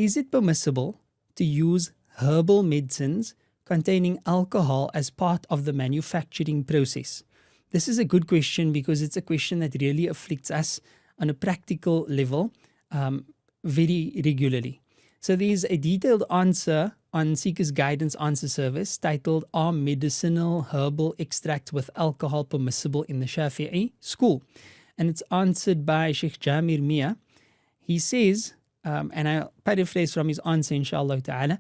Is it permissible to use herbal medicines containing alcohol as part of the manufacturing process? This is a good question because it's a question that really afflicts us on a practical level very regularly. So there's a detailed answer on Seeker's Guidance Answer Service titled, Are Medicinal Herbal Extracts with Alcohol Permissible in the Shafi'i School? And it's answered by Sheikh Jamir Mia. He says, and I'll paraphrase from his answer inshallah ta'ala,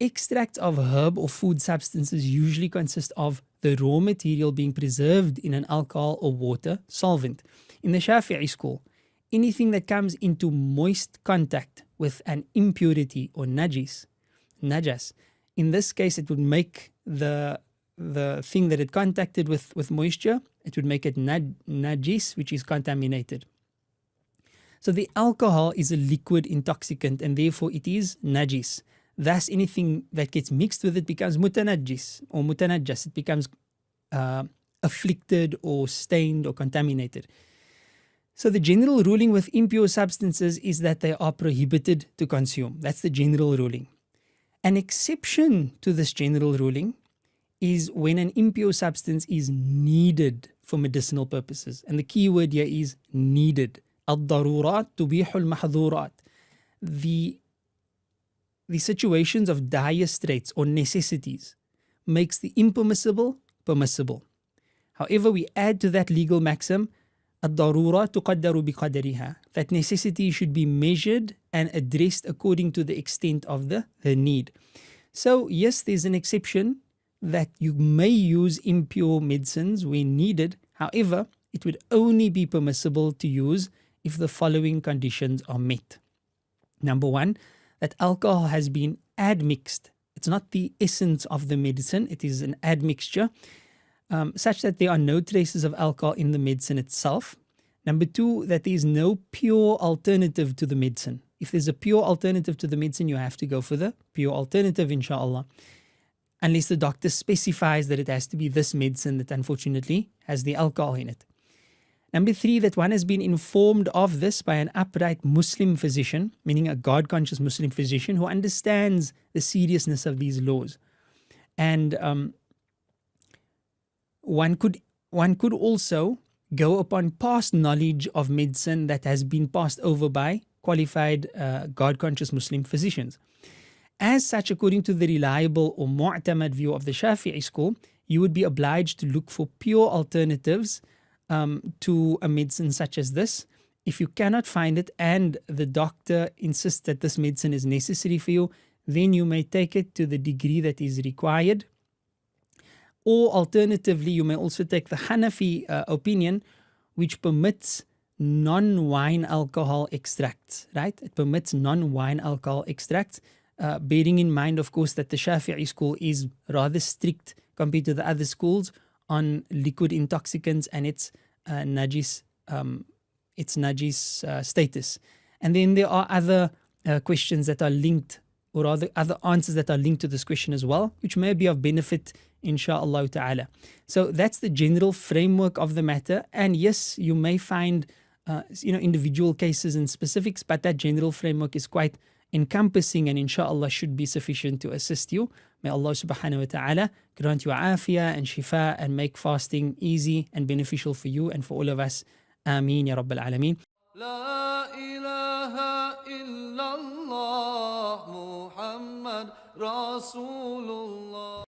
extracts of herb or food substances usually consist of the raw material being preserved in an alcohol or water solvent. In the Shafi'i school, anything that comes into moist contact with an impurity or najas, in this case it would make the thing that it contacted with moisture, it would make it najis, which is contaminated. So the alcohol is a liquid intoxicant and therefore it is najis. Thus, anything that gets mixed with it becomes mutanajjis or mutanajjas. It becomes afflicted or stained or contaminated. So the general ruling with impure substances is that they are prohibited to consume. That's the general ruling. An exception to this general ruling is when an impure substance is needed for medicinal purposes. And the key word here is needed. Ad-darurat tubihul mahdhurat. The situations of dire straits or necessities makes the impermissible permissible. However, we add to that legal maxim, الضرورة تقدر بقدرها. That necessity should be measured and addressed according to the extent of the need. So yes, there's an exception that you may use impure medicines when needed. However, it would only be permissible to use if the following conditions are met. Number one, that alcohol has been admixed. It's not the essence of the medicine, it is an admixture, such that there are no traces of alcohol in the medicine itself. Number two, that there is no pure alternative to the medicine. If there's a pure alternative to the medicine, you have to go for the pure alternative, inshallah. Unless the doctor specifies that it has to be this medicine that unfortunately has the alcohol in it. Number three, that one has been informed of this by an upright Muslim physician, meaning a God-conscious Muslim physician who understands the seriousness of these laws. And one could also go upon past knowledge of medicine that has been passed over by qualified God-conscious Muslim physicians. As such, according to the reliable or mu'tamad view of the Shafi'i school, you would be obliged to look for pure alternatives to a medicine such as this. If you cannot find it and the doctor insists that this medicine is necessary for you, then you may take it to the degree that is required. Or alternatively, you may also take the Hanafi opinion, which permits non-wine alcohol extracts, right? It permits non-wine alcohol extracts, bearing in mind, of course, that the Shafi'i school is rather strict compared to the other schools on liquid intoxicants and its najis status. And then there are other questions that are linked, or rather other answers that are linked to this question as well, which may be of benefit, insha'Allah ta'ala. So that's the general framework of the matter. And yes, you may find individual cases and specifics, but that general framework is quite encompassing and inshallah should be sufficient to assist you. May Allah subhanahu wa ta'ala grant you afiyah and shifa and make fasting easy and beneficial for you and for all of us. Ameen ya Rabbil Alameen. La ilaha illallah Muhammad Rasulullah.